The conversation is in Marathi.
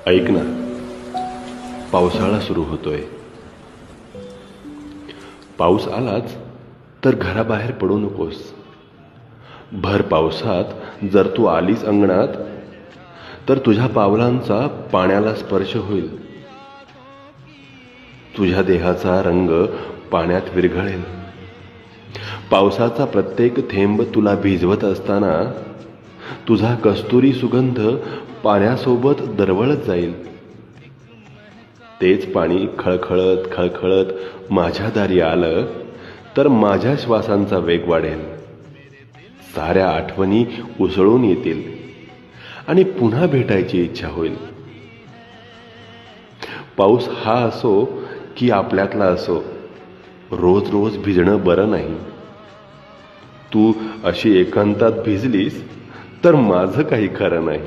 ऐक ना, पावसाळा सुरू होतोय. पाऊस आलाच तर घराबाहेर पडू नकोस. भर पावसात जर तू आलीस अंगणात तर तुझ्या पावलांचा पाण्याला स्पर्श होईल. तुझ्या देहाचा रंग पाण्यात विरघळेल. पावसाचा प्रत्येक थेंब तुला भिजवत असताना तुझा कस्तुरी सुगंध पाण्यासोबत दरवळत जाईल. तेच पाणी खळखळत खळखळत माझ्या दारी आलं तर माझ्या श्वासांचा वेग वाढेल. साऱ्या आठवणी उसळून येतील आणि पुन्हा भेटायची इच्छा होईल. पाऊस हा असो की आपल्यातला असो, रोज रोज भिजणं बरं नाही. तू अशी एकांतात भिजलीस तर माझं काही खरं नाही.